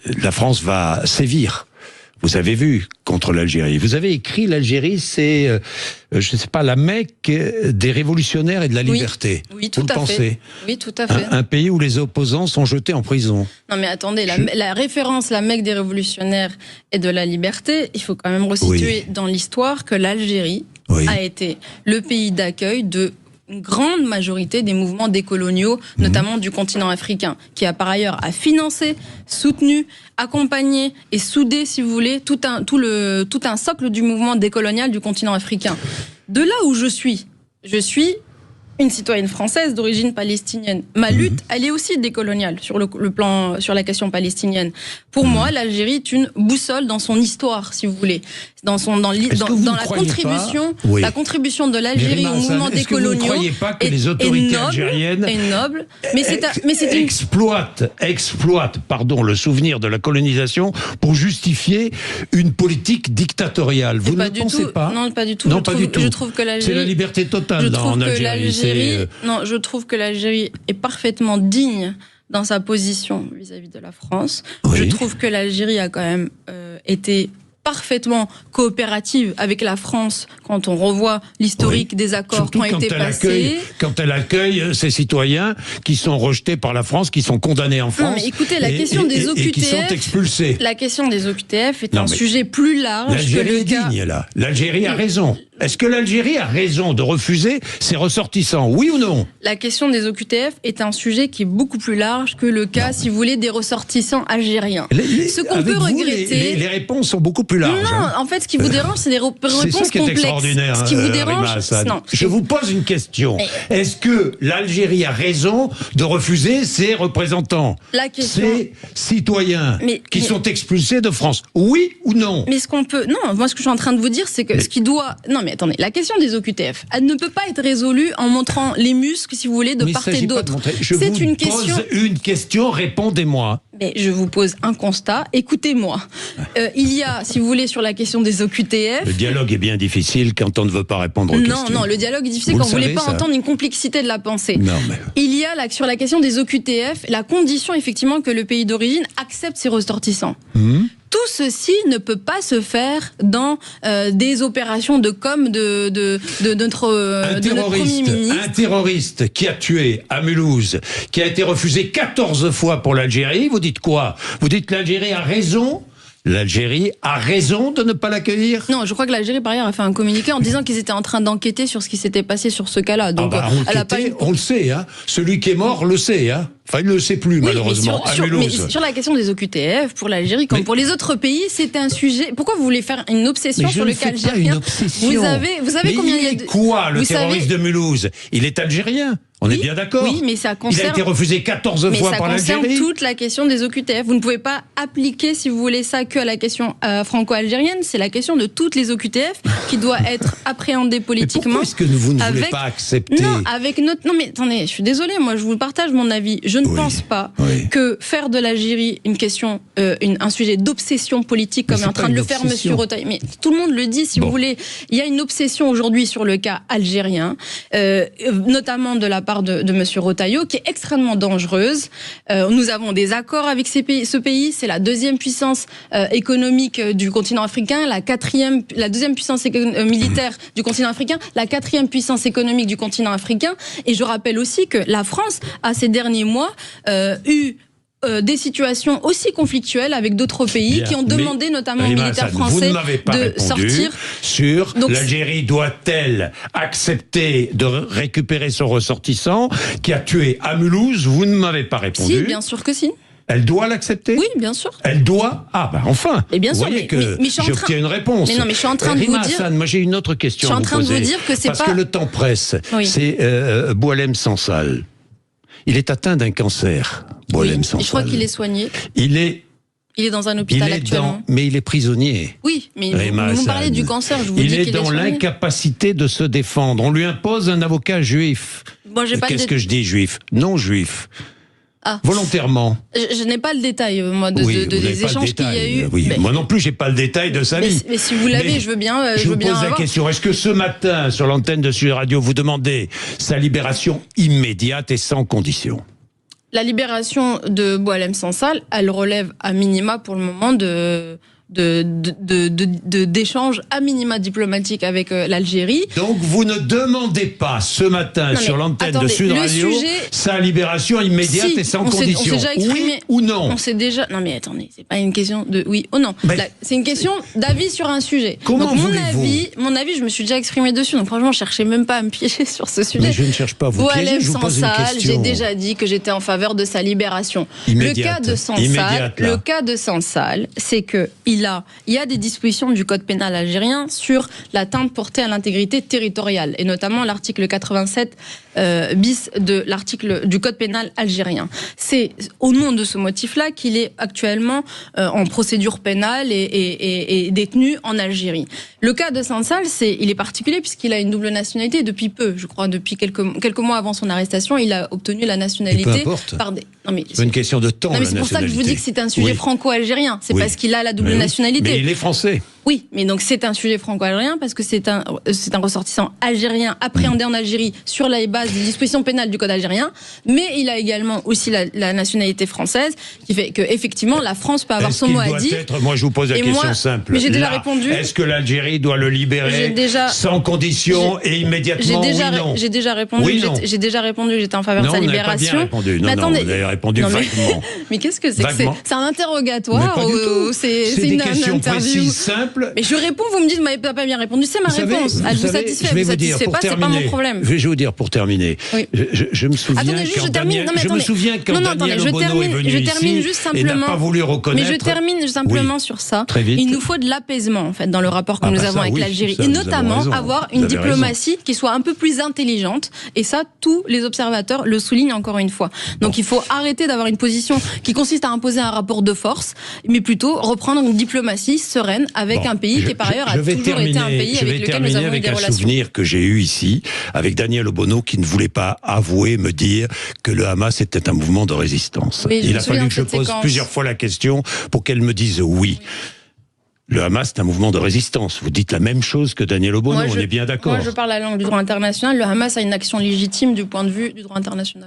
la France va sévir. Vous avez vu contre l'Algérie. Vous avez écrit l'Algérie, c'est, je ne sais pas, la Mecque des révolutionnaires et de la liberté. Oui, tout à fait. Oui, tout à fait. Un pays où les opposants sont jetés en prison. Non mais attendez, la référence, la Mecque des révolutionnaires et de la liberté, il faut quand même resituer dans l'histoire que l'Algérie a été le pays d'accueil de une grande majorité des mouvements décoloniaux, notamment du continent africain, qui a par ailleurs financé, soutenu, accompagné et soudé, si vous voulez, tout un socle du mouvement décolonial du continent africain. De là où je suis une citoyenne française d'origine palestinienne. Ma lutte, elle est aussi décoloniale sur le plan, sur la question palestinienne. Pour moi, l'Algérie est une boussole dans son histoire, si vous voulez, dans la contribution, la contribution de l'Algérie au mouvement décolonial. Vous ne croyez pas que les autorités algériennes exploitent, le souvenir de la colonisation pour justifier une politique dictatoriale? Vous ne pensez pas? Non, pas du tout. Non, pas du tout. Je trouve que l'Algérie, c'est la liberté totale en Algérie. Non, je trouve que l'Algérie est parfaitement digne dans sa position vis-à-vis de la France. Je trouve que l'Algérie a quand même été parfaitement coopérative avec la France quand on revoit l'historique des accords qui ont été passés. Quand elle accueille ces citoyens qui sont rejetés par la France, qui sont condamnés en France. Non, mais écoutez, la question des OQTF, et qui sont expulsés. La question des OQTF est un sujet plus large. L'Algérie est digne, là. L'Algérie a raison. Est-ce que l'Algérie a raison de refuser ses ressortissants, oui ou non? La question des OQTF est un sujet qui est beaucoup plus large que le cas, si vous voulez, des ressortissants algériens. Ce qu'on peut regretter... Les réponses sont beaucoup plus larges. Non, en fait, ce qui vous dérange, c'est des réponses complexes. Ce qui vous dérange, non. Je vous pose une question. Est-ce que l'Algérie a raison de refuser ses représentants, ses citoyens qui sont expulsés de France? Oui ou non? Mais ce qu'on peut... Non, moi, ce que je suis en train de vous dire, c'est que ce qui doit... Non, mais attendez, la question des OQTF, elle ne peut pas être résolue en montrant les muscles, si vous voulez, de part et d'autre. C'est une question. Je pose une question, répondez-moi. Mais je vous pose un constat, écoutez-moi. Il y a, si vous voulez, sur la question des OQTF... Le dialogue est bien difficile quand on ne veut pas répondre aux questions. Non, le dialogue est difficile quand vous ne voulez pas entendre une complexité de la pensée. Non, mais... Il y a, sur la question des OQTF, la condition, effectivement, que le pays d'origine accepte ses ressortissants. Tout ceci ne peut pas se faire dans des opérations de com de notre Premier ministre. Un terroriste qui a tué à Mulhouse, qui a été refusé 14 fois pour l'Algérie, vous dites quoi? Vous dites que l'Algérie a raison? L'Algérie a raison de ne pas l'accueillir? Non, je crois que l'Algérie, par ailleurs, a fait un communiqué en disant qu'ils étaient en train d'enquêter sur ce qui s'était passé sur ce cas-là. Donc, on le sait, hein. Celui qui est mort le sait, hein. Enfin, il ne le sait plus, malheureusement, à Mulhouse. Mais sur la question des OQTF, pour l'Algérie, comme pour les autres pays, c'était un sujet... Pourquoi vous voulez faire une obsession sur le cas algérien? Vous savez combien il y a de... quoi, le terroriste de Mulhouse? Il est algérien. On est bien d'accord? Oui, mais ça concerne... Il a été refusé 14 fois par l'Algérie. Mais ça concerne toute la question des OQTF. Vous ne pouvez pas appliquer, si vous voulez ça, que à la question franco-algérienne. C'est la question de toutes les OQTF qui doit être appréhendée politiquement. Pourquoi est-ce que vous ne voulez pas accepter? Non, avec notre... Non, mais attendez, je suis désolée, moi, je vous partage mon avis. Je ne pense pas que faire de l'Algérie une question, un sujet d'obsession politique, comme est en train de le faire Monsieur Retailleau. Mais tout le monde le dit, si vous voulez. Il y a une obsession aujourd'hui sur le cas algérien, notamment de la part de Monsieur Retailleau, qui est extrêmement dangereuse. Nous avons des accords avec ce pays. C'est la deuxième puissance économique du continent africain, la deuxième puissance militaire du continent africain, la quatrième puissance économique du continent africain. Et je rappelle aussi que la France a ces derniers mois eu des situations aussi conflictuelles avec d'autres pays qui ont demandé notamment aux militaires français de sortir. Sur l'Algérie doit-elle accepter de récupérer son ressortissant qui a tué à Mulhouse? Vous ne m'avez pas répondu. Si, bien sûr que si. Elle doit l'accepter? Oui, bien sûr. Elle doit? Ah, bah enfin. Et bien sûr, vous voyez que j'obtiens une réponse. Mais non, mais je suis en train de vous dire... Hassan, moi j'ai une autre question à vous poser. Je suis en train de vous dire que c'est pas... Parce que le temps presse. C'est Boualem Sansal. Il est atteint d'un cancer, Boualem Sansal. Je crois qu'il est soigné. Il est dans un hôpital actuellement. Mais il est prisonnier. Oui, mais vous parlez du cancer, je vous dis qu'il est soigné. Il est dans l'incapacité de se défendre. On lui impose un avocat juif. Qu'est-ce que je dis, juif? Non juif. Ah. Volontairement. Je n'ai pas le détail, moi, des échanges qu'il y a eu. Oui, moi non plus, j'ai pas le détail de sa vie. Mais si vous l'avez, je veux bien. Je vous pose la question. Est-ce que ce matin, sur l'antenne de Sud Radio, vous demandez sa libération immédiate et sans condition? La libération de Boualem Sansal, elle relève à minima pour le moment d'échanges à minima diplomatiques avec l'Algérie. Donc vous ne demandez pas ce matin sur l'antenne de Sud Radio sa libération immédiate et sans condition. On s'est déjà exprimé. Oui ou non? On s'est déjà. Non mais attendez, c'est pas une question de oui ou non. C'est une question d'avis sur un sujet. Comment donc mon avis, je me suis déjà exprimé dessus. Donc franchement, je cherchais même pas à me piéger sur ce sujet. Mais je ne cherche pas à vous piéger. Je vous pose une question. J'ai déjà dit que j'étais en faveur de sa libération. Immédiate. Le cas de Sansal, c'est que il y a des dispositions du code pénal algérien sur l'atteinte portée à l'intégrité territoriale, et notamment l'article 87 bis de l'article du code pénal algérien. C'est au nom de ce motif-là qu'il est actuellement en procédure pénale et détenu en Algérie. Le cas de Sansal, il est particulier puisqu'il a une double nationalité depuis peu, je crois, depuis quelques mois avant son arrestation, il a obtenu la nationalité par des... C'est une question de temps. Non, mais c'est pour ça que je vous dis que c'est un sujet franco-algérien. C'est parce qu'il a la double nationalité. Mais il est français. Oui, mais donc c'est un sujet franco-algérien parce que c'est un ressortissant algérien appréhendé en Algérie sur la base des dispositions pénales du code algérien, mais il a également aussi la nationalité française, qui fait que effectivement la France peut avoir son mot à dire. Moi je vous pose la question simple. Mais j'ai déjà répondu. Est-ce que l'Algérie doit le libérer sans condition et immédiatement? J'ai déjà répondu. J'ai déjà répondu que j'étais en faveur de sa libération. Vous avez répondu vaguement. Mais qu'est-ce que c'est que c'est un interrogatoire ou c'est une question précise, simple. Mais je réponds, vous me dites, vous m'avez pas bien répondu, c'est ma réponse. Elle vous satisfait, vous satisfait pas, c'est pas mon problème. Je vais vous dire pour terminer. Oui. Je me souviens quand Daniel Obono est venu ici et n'a pas voulu reconnaître. Mais je termine simplement sur ça. Il nous faut de l'apaisement en fait dans le rapport que nous avons avec l'Algérie, et notamment avoir une diplomatie qui soit un peu plus intelligente. Et ça, tous les observateurs le soulignent encore une fois. Donc il faut arrêter d'avoir une position qui consiste à imposer un rapport de force, mais plutôt reprendre une diplomatie sereine avec un pays qui par ailleurs a toujours été un pays avec lequel nous avons eu des relations. Je vais terminer avec un souvenir que j'ai eu ici avec Daniel Obono qui ne voulait pas avouer, me dire que le Hamas était un mouvement de résistance. Oui, il a fallu que je pose plusieurs fois la question pour qu'elle me dise oui. Le Hamas, c'est un mouvement de résistance. Vous dites la même chose que Daniel Obono, on est bien d'accord. Moi, je parle la langue du droit international. Le Hamas a une action légitime du point de vue du droit international.